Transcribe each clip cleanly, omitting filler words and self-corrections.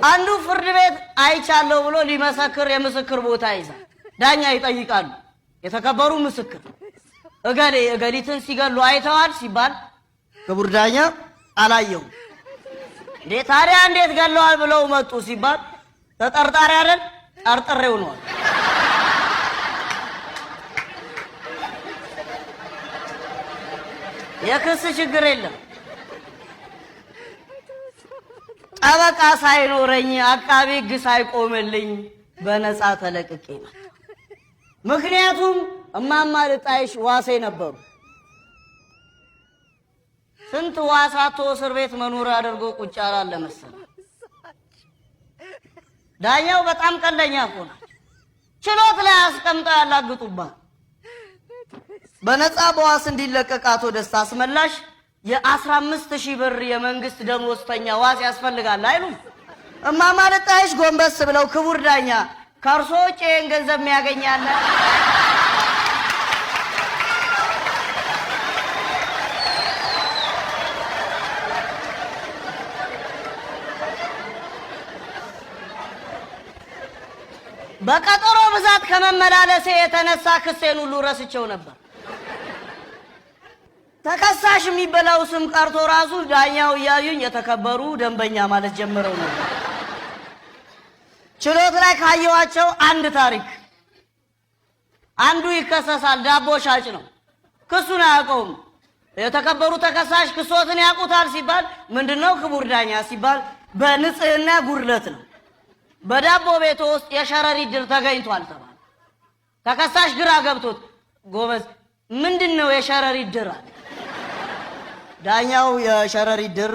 አንዱ ፍርድ ቤት አይቻለሁ ብሎ ሊመሰክር የምስክር ቦታ ይዛል። ዳኛ ይጠይቃሉ። የተከበሩ ምስክር እገሊትን ሲገሉ አይተዋል ሲባል ክቡር ዳኛ አላየው። ታዲያ እንዴት ገለዋል ብለው መጡ ሲባል ተጠርጣሪ አይደል ጠርጥሬው ነው። የክስ ችግር የለም። ጠበቃ ሳይኖረኝ አቃቤ ሕግ ሳይቆምልኝ በነፃ ተለቅቄ ነው። ምክንያቱም እማማ ልጣይሽ ዋሴ ነበሩ። ስንት ዋሳቶ እስር ቤት መኖር አድርጎ ቁጭ አላለ መሰለኝ። ዳኛው በጣም ቀለኛ እኮ ናቸው። ችሎት ላይ አስቀምጠው ያላግጡባል። በነፃ በዋስ እንዲለቀቅ አቶ ደስታ አስመላሽ የ15,000 ብር የመንግስት ደሞዝተኛ ዋስ ያስፈልጋል አይሉም? እማማ ልጣይሽ ጎንበስ ብለው ክቡር ዳኛ ከእርሶ ውጭ ይህን ገንዘብ የሚያገኛለ? በቀጠሮ ብዛት ከመመላለሴ የተነሳ ክሴን ሁሉ ረስቸው ነበር። ተከሳሽ የሚበላው ስም ቀርቶ ራሱ ዳኛው እያዩኝ የተከበሩ ደንበኛ ማለት ጀምረው ነበር። ችሎት ላይ ካየዋቸው አንድ ታሪክ፣ አንዱ ይከሰሳል። ዳቦ ሻጭ ነው። ክሱን አያውቀውም። የተከበሩ ተከሳሽ ክሶትን ያውቁታል ሲባል ምንድነው ክቡር ዳኛ ሲባል በንጽህና ጉድለት ነው። በዳቦ ቤት ውስጥ የሸረሪት ድር ተገኝቷል ተባለ። ተከሳሽ ግራ ገብቶት ጎበዝ ምንድነው የሸረሪት ድር አለ። ዳኛው የሸረሪት ድር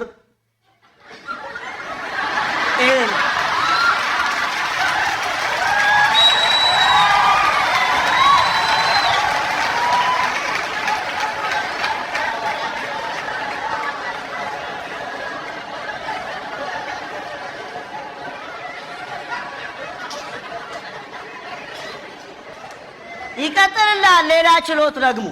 ይቀጥልላል። ሌላ ችሎት ደግሞ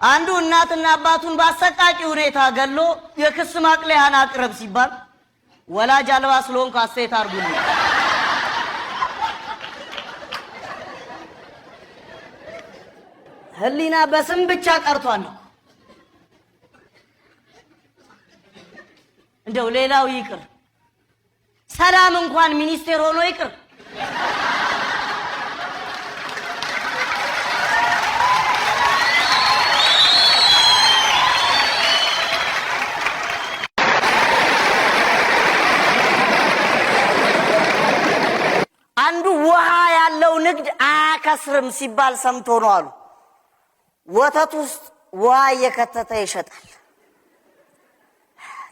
አንዱ እናትና አባቱን በአሰቃቂ ሁኔታ ገሎ የክስ ማቅለያን አቅርብ ሲባል ወላጅ አልባ ስለሆንኩ አስተያየት አድርጉልኝ። ህሊና በስም ብቻ ቀርቷል። እንደው ሌላው ይቅር፣ ሰላም እንኳን ሚኒስቴር ሆኖ ይቅር። አንዱ ውሃ ያለው ንግድ አያከስርም ሲባል ሰምቶ ነው አሉ። ወተት ውስጥ ውሃ እየከተተ ይሸጣል።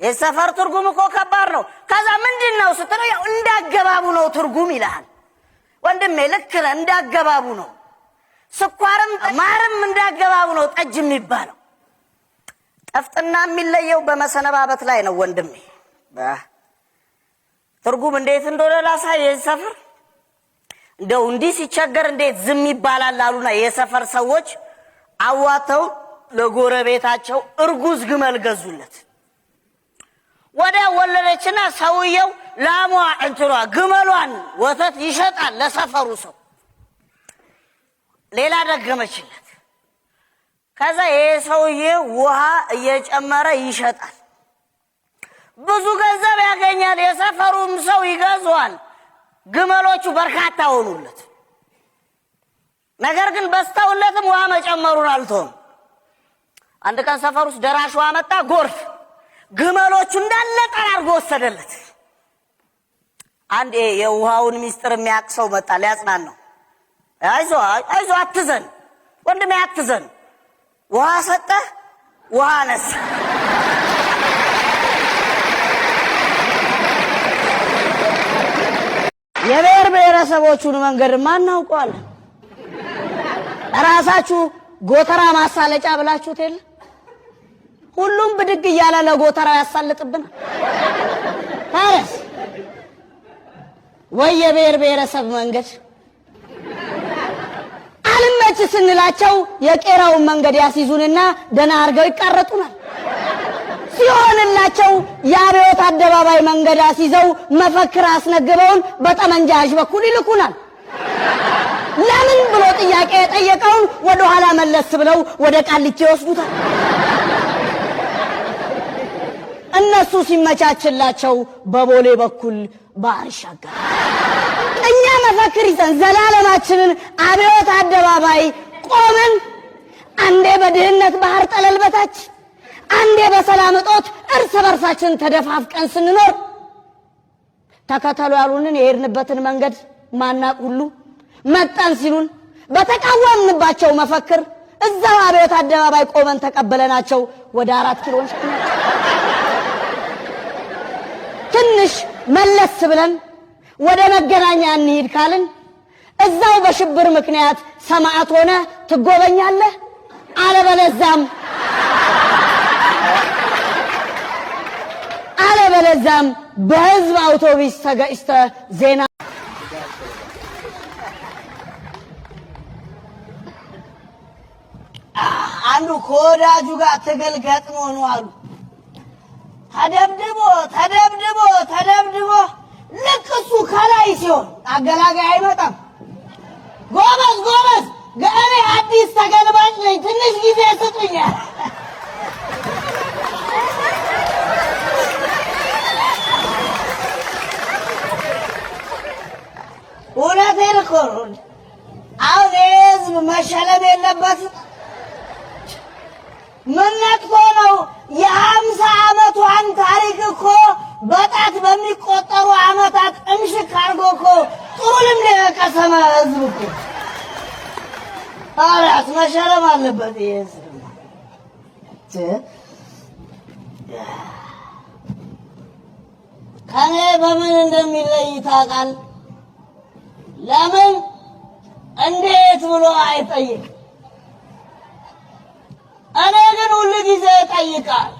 የሰፈር ትርጉም እኮ ከባድ ነው። ከዛ ምንድነው ስትለው ያው እንዳገባቡ ነው ትርጉም ይላል። ወንድሜ ልክ ነህ፣ እንዳገባቡ ነው። ስኳርም ማርም እንዳገባቡ ነው ጠጅ የሚባለው። ጠፍጥና የሚለየው በመሰነባበት ላይ ነው ወንድሜ። ትርጉም እንዴት እንደሆነ ላሳይ። የሰፈር እንደው እንዲህ ሲቸገር እንዴት ዝም ይባላል አሉና የሰፈር ሰዎች አዋተው ለጎረቤታቸው እርጉዝ ግመል ገዙለት። ወደ ወለደችና ሰውየው ላሟ እንትሯ ግመሏን ወተት ይሸጣል ለሰፈሩ ሰው። ሌላ ደገመችለት። ከዛ የሰውዬ ውሃ እየጨመረ ይሸጣል። ብዙ ገንዘብ ያገኛል። የሰፈሩም ሰው ይገዛዋል። ግመሎቹ በርካታ ሆኑለት። ነገር ግን በስተውለትም ውሃ መጨመሩን አልተውም። አንድ ቀን ሰፈር ውስጥ ደራሽ ውሃ መጣ፣ ጎርፍ። ግመሎቹ እንዳለ ጠራርጎ ወሰደለት። አንድ የውሃውን ሚስጥር የሚያቅሰው መጣ ሊያጽናናው። አይዞህ አትዘን ወንድሜ አትዘን፣ ውሃ ሰጠህ ውሃ ነሳ። የብሔር ብሔረሰቦቹን መንገድ ማን ያውቀዋል? ራሳችሁ ጎተራ ማሳለጫ ብላችሁት የለ? ሁሉም ብድግ እያለ ለጎተራ ያሳልጥብን። ታረስ ወይ የብሔር ብሔረሰብ መንገድ አልመች ስንላቸው የቄራውን መንገድ ያስይዙንና ደና አርገው ይቃረጡናል። ሲሆንላቸው የአብዮት አደባባይ መንገድ አስይዘው መፈክር አስነግበውን በጠመንጃ በኩል ይልኩናል። ለምን ብሎ ጥያቄ የጠየቀውን ወደ ኋላ መለስ ብለው ወደ ቃሊቲ ይወስዱታል። እነሱ ሲመቻችላቸው በቦሌ በኩል ባህር ይሻገራል። እኛ መፈክር ይዘን ዘላለማችንን አብዮት አደባባይ ቆመን አንዴ በድህነት ባህር ጠለል በታች አንዴ በሰላም እጦት እርስ በርሳችን ተደፋፍቀን ስንኖር ተከተሉ ያሉንን የሄድንበትን መንገድ ማናቅ ሁሉ መጣን ሲሉን በተቃወምንባቸው መፈክር እዛው አብዮት አደባባይ ቆመን ተቀበለናቸው ወደ 4 ኪሎ ትንሽ መለስ ብለን ወደ መገናኛ እንሂድ ካልን እዛው በሽብር ምክንያት ሰማዕት ሆነ ትጎበኛለህ አለበለዛም በህዝብ አውቶቡስ ተገጭተ ዜና አንዱ ከወዳጁ ጋር ትግል ገጥሞ ነው አሉ። ተደብድቦ ልክ እሱ ከላይ ሲሆን አገላጋይ አይመጣም። ጎበዝ እኔ አዲስ ተገልባጭ ነኝ ትንሽ ጊዜ ስጡኝ። እውነቴን እኮ ነው። አሁን ህዝብ መሸለም የለበትም። ምን ነጥቶ ነው? የ50 ዓመቷን ታሪክ እኮ በጣት በሚቆጠሩ ዓመታት እምሽክ አድርጎ እኮ ጥሩ ልምድ የቀሰመ ህዝብ እኮ አራስ መሸለም አለበት። ህዝብ ከኔ በምን እንደሚለይ ታውቃል? ለምን እንዴት ብሎ አይጠይቅ። እኔ ግን ሁሉ ጊዜ እጠይቃለሁ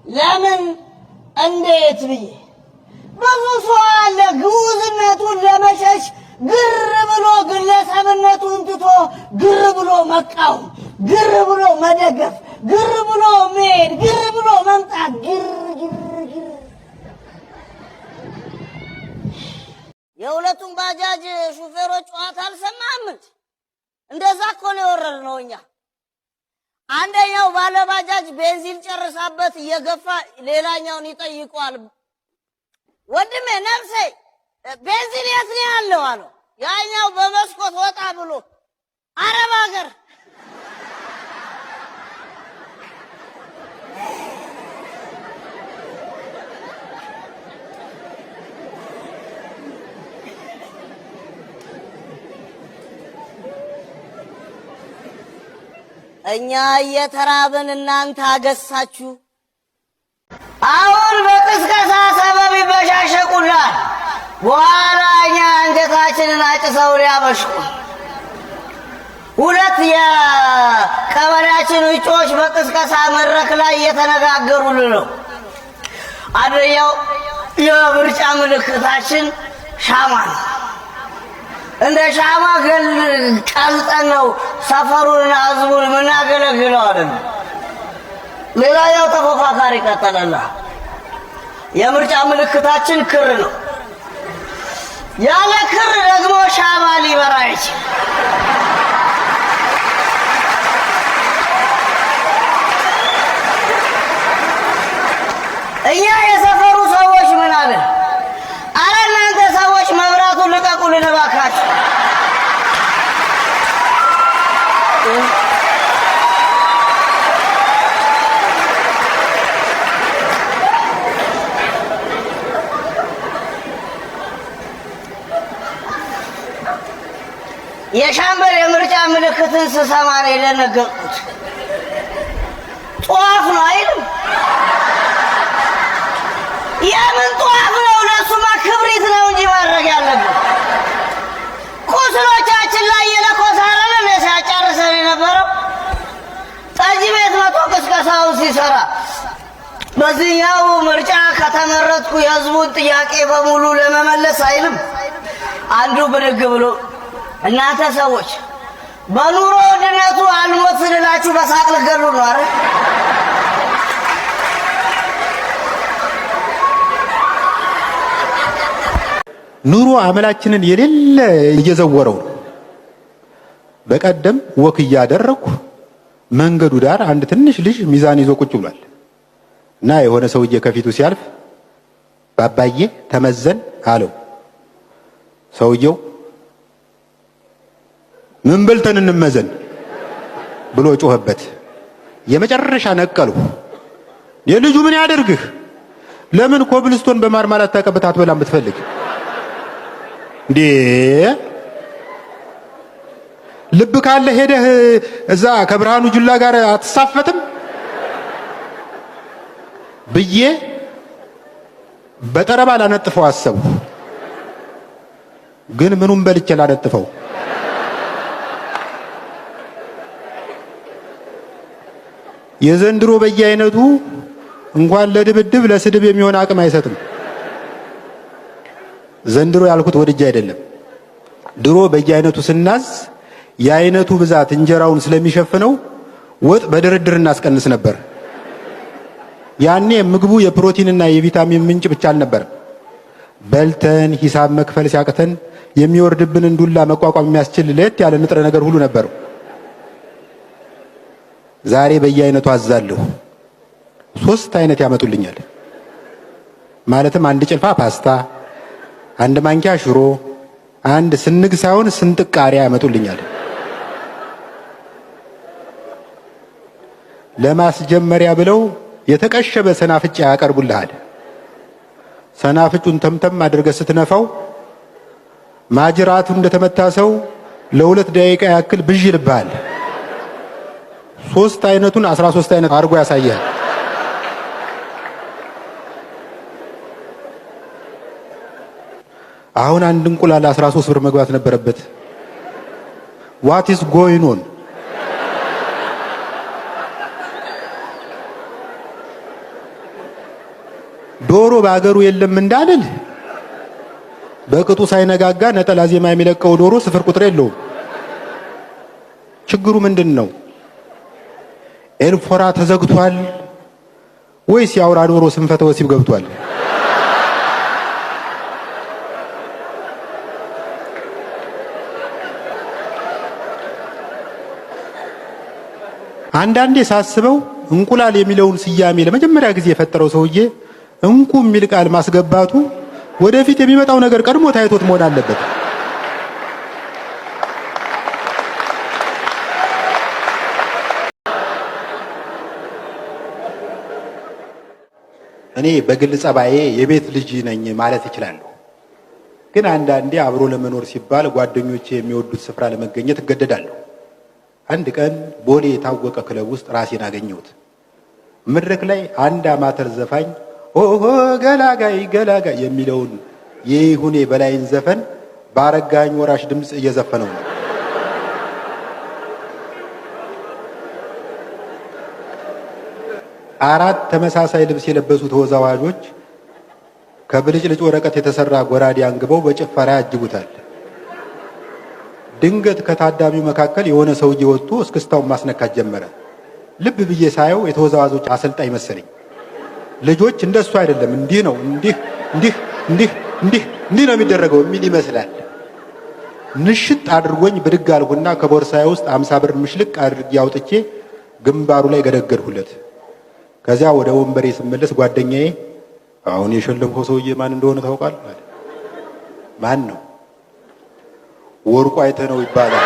ለምን እንዴት ብዬ። ብዙ ሰው አለ ግዑዝነቱን ለመሸሽ ግር ብሎ ግለሰብነቱን ትቶ ግር ብሎ መቃወም፣ ግር ብሎ መደገፍ፣ ግር ብሎ መሄድ፣ ግር ብሎ መምጣት፣ ግር የሁለቱም ባጃጅ ሹፌሮች ጨዋታ አልሰማህም? እንደዛ እኮ ነው የወረድነው እኛ። አንደኛው ባለ ባጃጅ ቤንዚን ጨርሳበት እየገፋ ሌላኛውን ይጠይቀዋል። ወንድሜ ነፍሴ ቤንዚን የት ነው ያለው አለው። ያኛው በመስኮት ወጣ ብሎ አረብ ሀገር። እኛ እየተራብን እናንተ አገሳችሁ። አሁን በቅስቀሳ ሰበብ ይበሻሸቁናል። በኋላ እኛ አንጀታችንን አጭሰው ሊያበሽቁ። ሁለት የቀበሌያችን እጩዎች በቅስቀሳ መድረክ ላይ እየተነጋገሩልን ነው። አንደኛው የምርጫ ምልክታችን ሻማ ነው። እንደ ሻማ ቀልጠን ነው ሰፈሩንና ህዝቡን የምናገለግለው አይደል። ሌላኛው ተፎካካሪ ቀጠለና የምርጫ ምልክታችን ክር ነው። ያለ ክር ደግሞ ሻማ ሊበራ አይችልም። እኛ የሰፈሩ ሰዎች ምን አለን? አረ እናንተ ሰዎች መብራቱን ልቀቁልን እባካችሁ። የሻምበል የምርጫ ምልክትን ስሰማ ነው የደነገጥኩት። ጧፍ ነው አይልም? የምን ጧፍ ነው? ለሱማ ክብሪት ነው እንጂ ማድረግ ያለብን ቁስሎቻችን ላይ የለኮሳረን ሲያጨርሰን የነበረው ጠጅ ቤት መቶ ቅስቀሳውን ሲሰራ በዚህኛው ምርጫ ከተመረጥኩ የህዝቡን ጥያቄ በሙሉ ለመመለስ አይልም። አንዱ ብድግ ብሎ እናንተ ሰዎች በኑሮ ውድነቱ አልሞት ስንላችሁ በሳቅ ልገሉ ነው አይደል? ኑሮ አመላችንን የሌለ እየዘወረው ነው። በቀደም ወክ እያደረኩ መንገዱ ዳር አንድ ትንሽ ልጅ ሚዛን ይዞ ቁጭ ብሏል እና የሆነ ሰውዬ ከፊቱ ሲያልፍ ባባዬ ተመዘን አለው። ሰውየው ምን በልተን እንመዘን ብሎ ጮኸበት። የመጨረሻ ነቀሉ። የልጁ ምን ያደርግህ? ለምን ኮብልስቶን በማርማራት ተቀብታ አትበላም ብትፈልግ እንዴ? ልብ ካለ ሄደህ እዛ ከብርሃኑ ጁላ ጋር አትሳፈትም ብዬ በጠረባ ላነጥፈው አሰቡ። ግን ምኑን በልቼ ላነጥፈው? የዘንድሮ በየአይነቱ እንኳን ለድብድብ ለስድብ የሚሆን አቅም አይሰጥም። ዘንድሮ ያልኩት ወድጄ አይደለም። ድሮ በየአይነቱ ስናዝ የአይነቱ ብዛት እንጀራውን ስለሚሸፍነው ወጥ በድርድር እናስቀንስ ነበር። ያኔ ምግቡ የፕሮቲንና የቪታሚን ምንጭ ብቻ አልነበረም። በልተን ሂሳብ መክፈል ሲያቅተን የሚወርድብንን ዱላ መቋቋም የሚያስችል ለየት ያለ ንጥረ ነገር ሁሉ ነበረው። ዛሬ በየአይነቱ አዛለሁ። 3 አይነት ያመጡልኛል። ማለትም አንድ ጭልፋ ፓስታ፣ አንድ ማንኪያ ሽሮ፣ አንድ ስንግ ሳይሆን ስንጥቅ ቃሪያ ያመጡልኛል። ለማስጀመሪያ ብለው የተቀሸበ ሰናፍጭ ያቀርቡልሃል። ሰናፍጩን ተምተም አድርገህ ስትነፋው ማጅራቱ እንደተመታ ሰው ለ2 ደቂቃ ያክል ብዥ ይልብሃል። 3 አይነቱን 13 አይነት አድርጎ ያሳያል። አሁን አንድ እንቁላል 13 ብር መግባት ነበረበት። what is going on? ዶሮ በአገሩ የለም እንዳልል በቅጡ ሳይነጋጋ ነጠላ ዜማ የሚለቀው ዶሮ ስፍር ቁጥር የለውም። ችግሩ ምንድን ነው? ኤልፎራ ተዘግቷል ወይስ የአውራ ዶሮ ስንፈተ ወሲብ ገብቷል? አንዳንዴ ሳስበው እንቁላል የሚለውን ስያሜ ለመጀመሪያ ጊዜ የፈጠረው ሰውዬ እንቁ የሚል ቃል ማስገባቱ ወደፊት የሚመጣው ነገር ቀድሞ ታይቶት መሆን አለበት። እኔ በግል ጸባዬ የቤት ልጅ ነኝ ማለት እችላለሁ። ግን አንዳንዴ አብሮ ለመኖር ሲባል ጓደኞቼ የሚወዱት ስፍራ ለመገኘት እገደዳለሁ። አንድ ቀን ቦሌ የታወቀ ክለብ ውስጥ ራሴን አገኘሁት። መድረክ ላይ አንድ አማተር ዘፋኝ ኦሆ ገላጋይ ገላጋይ የሚለውን የይሁኔ በላይን ዘፈን ባረጋኝ ወራሽ ድምፅ እየዘፈነው ነው። አራት ተመሳሳይ ልብስ የለበሱ ተወዛዋዦች ከብልጭልጭ ወረቀት የተሰራ ጎራዴ አንግበው በጭፈራ ያጅቡታል። ድንገት ከታዳሚው መካከል የሆነ ሰውዬ ወጥቶ እስክስታውን ማስነካት ጀመረ። ልብ ብዬ ሳየው የተወዛዋዦች አሰልጣኝ መሰለኝ። ልጆች እንደሱ አይደለም፣ እንዲህ ነው፣ እንዲህ ነው የሚደረገው የሚል ይመስላል። ንሽጥ አድርጎኝ ብድግ አልኩና ከቦርሳዬ ውስጥ 50 ብር ምሽልቅ አድርጌ አውጥቼ ግንባሩ ላይ ገደገድሁለት። ከዚያ ወደ ወንበሬ ስመለስ ጓደኛዬ አሁን የሸለምከው ሰውዬ ማን እንደሆነ ታውቃለህ? ማን ነው? ወርቁ አይተነው ይባላል።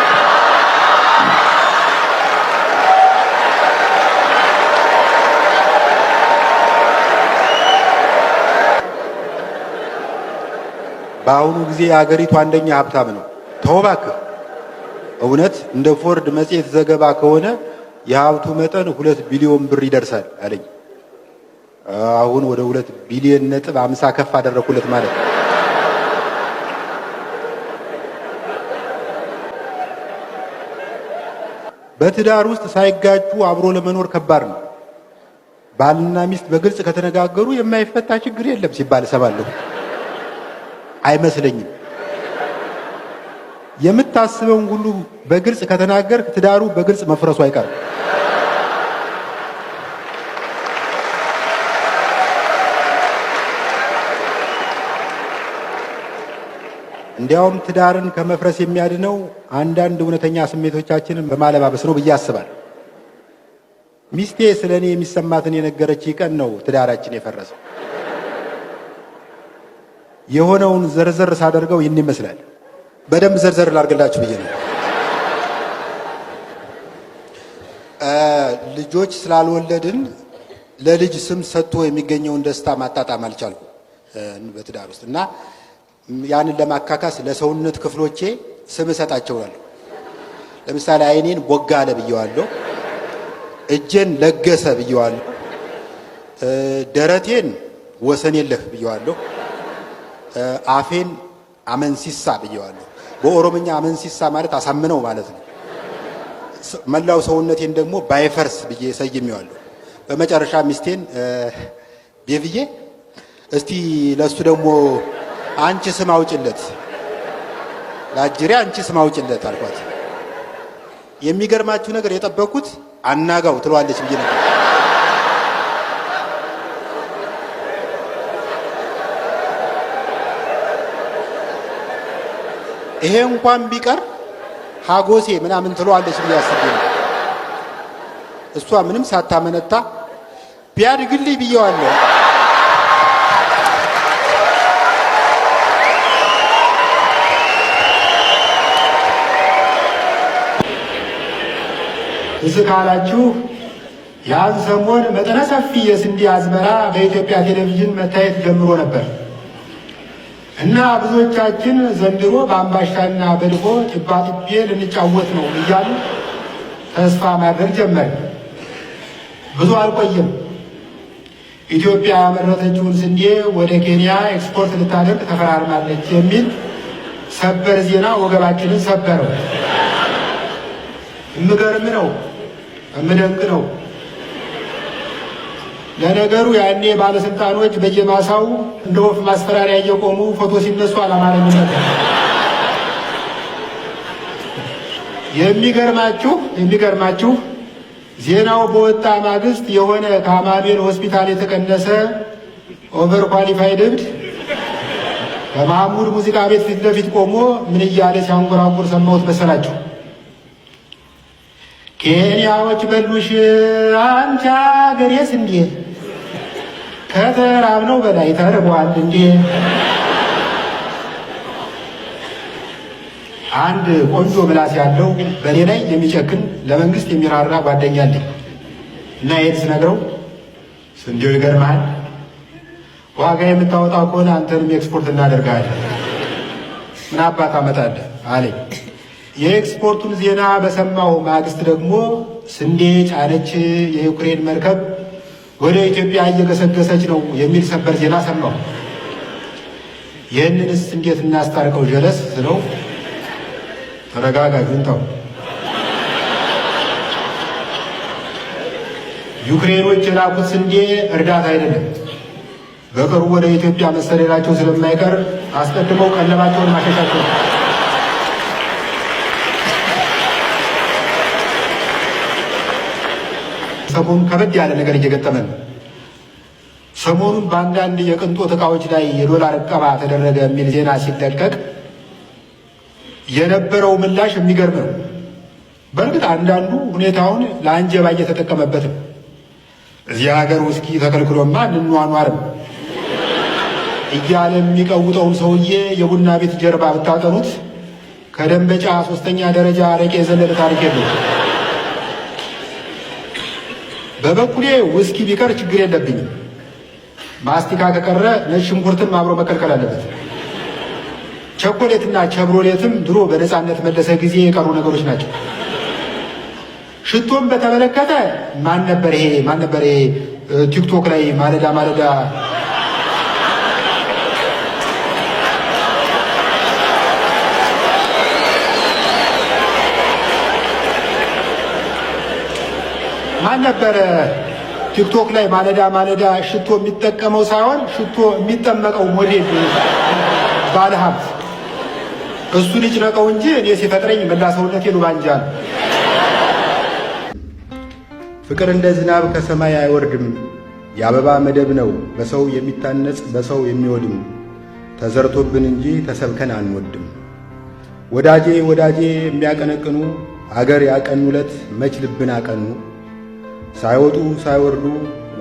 በአሁኑ ጊዜ የአገሪቱ አንደኛ ሀብታም ነው። ተው እባክህ። እውነት እንደ ፎርድ መጽሔት ዘገባ ከሆነ የሀብቱ መጠን 2 ቢሊዮን ብር ይደርሳል አለኝ። አሁን ወደ 2 ቢሊዮን ነጥብ 50 ከፍ አደረኩለት ማለት ነው። በትዳር ውስጥ ሳይጋጩ አብሮ ለመኖር ከባድ ነው። ባልና ሚስት በግልጽ ከተነጋገሩ የማይፈታ ችግር የለም ሲባል እሰማለሁ። አይመስለኝም። የምታስበውን ሁሉ በግልጽ ከተናገርክ ትዳሩ በግልጽ መፍረሱ አይቀርም። እንዲያውም ትዳርን ከመፍረስ የሚያድነው አንዳንድ እውነተኛ ስሜቶቻችንን በማለባበስ ነው ብዬ አስባለሁ። ሚስቴ ስለ እኔ የሚሰማትን የነገረች ቀን ነው ትዳራችን የፈረሰው። የሆነውን ዘርዘር ሳደርገው ይህን ይመስላል። በደንብ ዘርዘር ላድርግላችሁ ብዬ ነው። ልጆች ስላልወለድን ለልጅ ስም ሰጥቶ የሚገኘውን ደስታ ማጣጣም አልቻልኩም በትዳር ውስጥ እና ያንን ለማካካስ ለሰውነት ክፍሎቼ ስም እሰጣቸዋለሁ። ለምሳሌ ዓይኔን ቦጋለ ብየዋለሁ፣ እጄን ለገሰ ብየዋለሁ፣ ደረቴን ወሰን የለህ ብየዋለሁ፣ አፌን አመንሲሳ ብየዋለሁ። በኦሮምኛ አመንሲሳ ማለት አሳምነው ማለት ነው። መላው ሰውነቴን ደግሞ ባይፈርስ ብዬ ሰይሜዋለሁ። በመጨረሻ ሚስቴን ቤብዬ እስቲ ለሱ ደግሞ አንቺ ስም አውጭለት፣ ለአጅሬ አንቺ ስም አውጭለት አልኳት። የሚገርማችሁ ነገር የጠበቅኩት አናጋው ትለዋለች ብዬ ነበር። ይሄ እንኳን ቢቀር ሀጎሴ ምናምን ትለዋለች ብዬ አስቤ ነው። እሷ ምንም ሳታመነታ ቢያድግልኝ ብየዋለሁ። እዚህ ካላችሁ ያን ሰሞን መጠነ ሰፊ የስንዴ አዝመራ በኢትዮጵያ ቴሌቪዥን መታየት ጀምሮ ነበር እና ብዙዎቻችን ዘንድሮ በአምባሻና በድፎ ጭባጭቤ ልንጫወት ነው እያሉ ተስፋ ማድረግ ጀመር። ብዙ አልቆየም። ኢትዮጵያ ያመረተችውን ስንዴ ወደ ኬንያ ኤክስፖርት ልታደርግ ተፈራርማለች የሚል ሰበር ዜና ወገባችንን ሰበረው። እምገርም ነው፣ እምደንቅ ነው። ለነገሩ ያኔ ባለስልጣኖች በየማሳው እንደ ወፍ ማስፈራሪያ እየቆሙ ፎቶ ሲነሱ አላማረኝም ነበር። የሚገርማችሁ ዜናው በወጣ ማግስት የሆነ ከአማኑኤል ሆስፒታል የተቀነሰ ኦቨር ኳሊፋይድ እብድ በማህሙድ ሙዚቃ ቤት ፊት ለፊት ቆሞ ምን እያለ ሲያንጎራጉር ሰማሁት መሰላችሁ? ኬንያዎች በሉሽ አንቺ አገሬ ስንዴ ከተራብነው በላይ ተርቧል እንዴ። አንድ ቆንጆ ምላስ ያለው በእኔ ላይ የሚጨክን ለመንግስት የሚራራ ጓደኛ አለኝ እና ይሄን ስነግረው ስንዴው ይገርምሃል፣ ዋጋ የምታወጣ ከሆነ አንተንም ኤክስፖርት እናደርጋለን፣ ምን አባት አመጣለህ አለኝ። የኤክስፖርቱን ዜና በሰማሁ ማግስት ደግሞ ስንዴ ጫነች የዩክሬን መርከብ ወደ ኢትዮጵያ እየገሰገሰች ነው የሚል ሰበር ዜና ሰማሁ። ይህንንስ እንዴት እናስታርቀው ጀለስ ስለው ተረጋጋ ጁንታው፣ ዩክሬኖች የላኩት ስንዴ እርዳታ አይደለም፣ በቅርቡ ወደ ኢትዮጵያ መሰደዳቸው ስለማይቀር አስቀድመው ቀለባቸውን ማሸሻቸው። ሰሞኑን ከበድ ያለ ነገር እየገጠመን ነው። ሰሞኑን በአንዳንድ የቅንጦት ዕቃዎች ላይ የዶላር እቀባ ተደረገ የሚል ዜና ሲለቀቅ የነበረው ምላሽ የሚገርም ነው። በእርግጥ አንዳንዱ ሁኔታውን ለአንጀባ እየተጠቀመበት ነው። እዚህ ሀገር ውስኪ ተከልክሎማ እንኗኗርም እያለ የሚቀውጠውን ሰውዬ የቡና ቤት ጀርባ ብታጠኑት ከደንበጫ 3ኛ ደረጃ አረቄ የዘለለ ታሪክ የለው። በበኩሌ ውስኪ ቢቀር ችግር የለብኝም። ማስቲካ ከቀረ ነጭ ሽንኩርትም አብሮ መከልከል አለበት። ቸኮሌትና ቸብሮሌትም ድሮ በነፃነት መለሰ ጊዜ የቀሩ ነገሮች ናቸው። ሽቶም በተመለከተ ማን ነበር ይሄ ቲክቶክ ላይ ማለዳ ማን ነበረ ቲክቶክ ላይ ማለዳ ሽቶ የሚጠቀመው ሳይሆን ሽቶ የሚጠመቀው ሞዴል ባለሀብት እሱን ይጭነቀው እንጂ እኔ ሲፈጥረኝ መላ ሰውነቴ ሉባንጃ ነው። ፍቅር እንደ ዝናብ ከሰማይ አይወርድም፣ የአበባ መደብ ነው በሰው የሚታነጽ በሰው የሚወድም። ተዘርቶብን እንጂ ተሰብከን አንወድም። ወዳጄ ወዳጄ የሚያቀነቅኑ አገር ያቀኑለት መች ልብን አቀኑ። ሳይወጡ ሳይወርዱ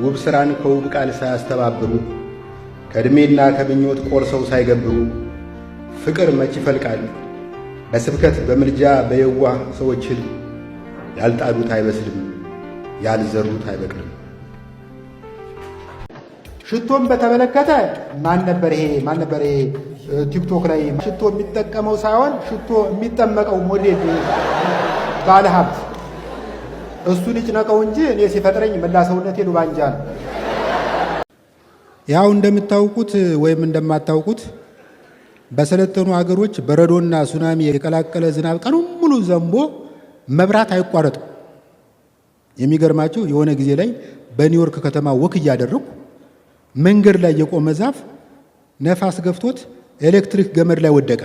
ውብ ሥራን ከውብ ቃል ሳያስተባብሩ ከዕድሜና ከምኞት ቆርሰው ሳይገብሩ ፍቅር መች ይፈልቃል በስብከት በምልጃ በየዋህ ሰዎች ሕልም። ያልጣሉት አይበስልም ያልዘሩት አይበቅልም። ሽቶን በተመለከተ ማን ነበር ይሄ ቲክቶክ ላይ ሽቶ የሚጠቀመው ሳይሆን ሽቶ የሚጠመቀው ሞዴል ባለሀብት እሱ ልጅ ነቀው እንጂ እኔ ሲፈጥረኝ መላ ሰውነቴ ሉባንጃ ነው። ያው እንደምታውቁት ወይም እንደማታውቁት በሰለጠኑ ሀገሮች በረዶና ሱናሚ የቀላቀለ ዝናብ ቀኑን ሙሉ ዘንቦ መብራት አይቋረጥም። የሚገርማችሁ የሆነ ጊዜ ላይ በኒውዮርክ ከተማ ወክ እያደረኩ መንገድ ላይ የቆመ ዛፍ ነፋስ ገፍቶት ኤሌክትሪክ ገመድ ላይ ወደቀ።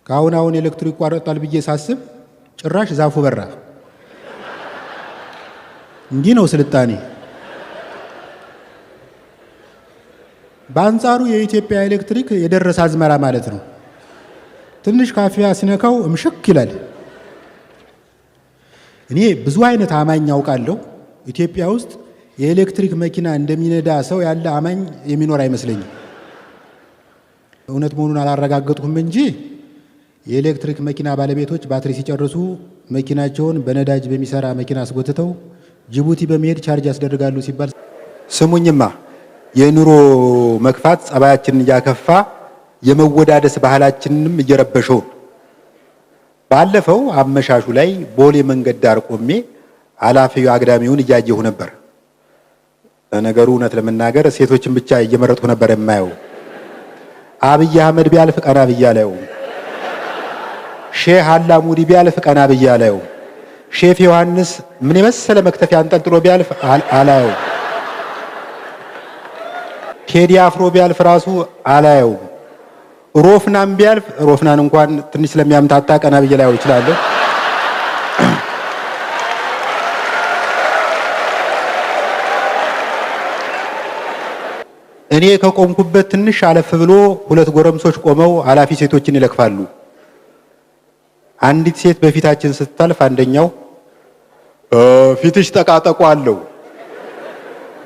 አሁን ኤሌክትሪክ ይቋረጣል ብዬ ሳስብ ጭራሽ ዛፉ በራ። እንዲህ ነው ስልጣኔ። በአንጻሩ የኢትዮጵያ ኤሌክትሪክ የደረሰ አዝመራ ማለት ነው። ትንሽ ካፊያ ሲነካው እምሽክ ይላል። እኔ ብዙ አይነት አማኝ ያውቃለሁ። ኢትዮጵያ ውስጥ የኤሌክትሪክ መኪና እንደሚነዳ ሰው ያለ አማኝ የሚኖር አይመስለኝም። እውነት መሆኑን አላረጋገጥኩም እንጂ የኤሌክትሪክ መኪና ባለቤቶች ባትሪ ሲጨርሱ መኪናቸውን በነዳጅ በሚሰራ መኪና አስጎትተው ጅቡቲ በመሄድ ቻርጅ ያስደርጋሉ ሲባል ስሙኝማ። የኑሮ መክፋት ጸባያችንን እያከፋ የመወዳደስ ባህላችንንም እየረበሸው። ባለፈው አመሻሹ ላይ ቦሌ መንገድ ዳር ቆሜ አላፊው አግዳሚውን እያየሁ ነበር። ነገሩ እውነት ለመናገር ሴቶችን ብቻ እየመረጥኩ ነበር የማየው። አብይ አህመድ ቢያልፍ ቀና ብዬ አላየውም። ሼህ አላሙዲ ቢያልፍ ቀና ብዬ አላየውም። ሼፍ ዮሐንስ ምን የመሰለ መክተፊያ አንጠልጥሎ ቢያልፍ አላየውም። ቴዲ አፍሮ ቢያልፍ ራሱ አላየውም። ሮፍናን ቢያልፍ ሮፍናን እንኳን ትንሽ ስለሚያምታታ ቀና ብዬ ላየው እችላለሁ። እኔ ከቆምኩበት ትንሽ አለፍ ብሎ ሁለት ጎረምሶች ቆመው አላፊ ሴቶችን ይለክፋሉ። አንዲት ሴት በፊታችን ስታልፍ አንደኛው ፊትሽ ጠቃጠቆ አለው።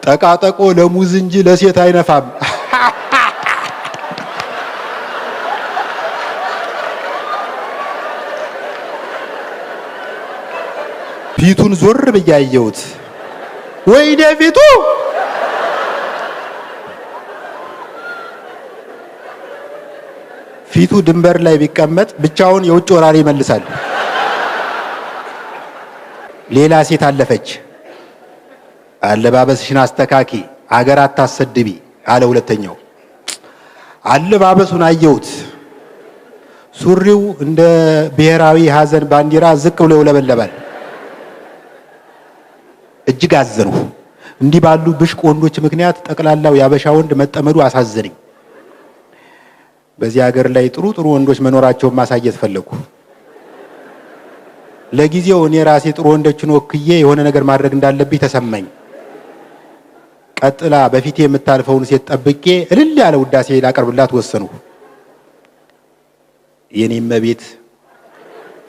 ጠቃጠቆ ለሙዝ እንጂ ለሴት አይነፋም። ፊቱን ዞር ብዬ አየሁት። ወይኔ ፊቱ! ፊቱ ድንበር ላይ ቢቀመጥ ብቻውን የውጭ ወራሪ ይመልሳል። ሌላ ሴት አለፈች። አለባበስሽን አስተካኪ፣ አገር አታሰድቢ አለ ሁለተኛው። አለባበሱን አየሁት። ሱሪው እንደ ብሔራዊ ሀዘን ባንዲራ ዝቅ ብሎ ይውለበለባል። እጅግ አዘንሁ። እንዲህ ባሉ ብሽቅ ወንዶች ምክንያት ጠቅላላው ያበሻ ወንድ መጠመዱ አሳዘነኝ። በዚህ ሀገር ላይ ጥሩ ጥሩ ወንዶች መኖራቸውን ማሳየት ፈለጉ። ለጊዜው እኔ ራሴ ጥሩ ወንዶችን ወክዬ የሆነ ነገር ማድረግ እንዳለብኝ ተሰማኝ። ቀጥላ በፊቴ የምታልፈውን ሴት ጠብቄ እልል ያለ ውዳሴ ላቀርብላት ወሰንሁ። የኔም ቤት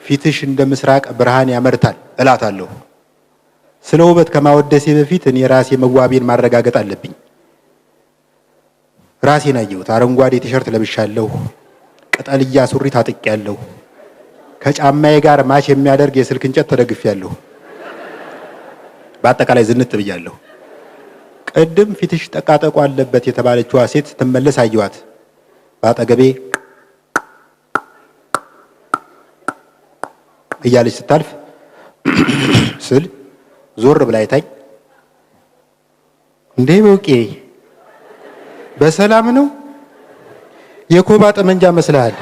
ፊትሽ እንደ ምስራቅ ብርሃን ያመርታል እላታለሁ። ስለ ውበት ከማወደሴ በፊት እኔ ራሴ መዋቤን ማረጋገጥ አለብኝ። ራሴን አየሁት። አረንጓዴ ቲሸርት ለብሻለሁ። ቅጠልያ ሱሪ ታጥቄያለሁ። ከጫማዬ ጋር ማች የሚያደርግ የስልክ እንጨት ተደግፌያለሁ። በአጠቃላይ ዝንጥ ብያለሁ። ቅድም ፊትሽ ጠቃጠቆ አለበት የተባለችዋ ሴት ስትመለስ አየኋት። በአጠገቤ እያለች ስታልፍ ስል ዞር ብላ አይታኝ እንዴ በውቄ በሰላም ነው? የኮባ ጠመንጃ መስለሃል።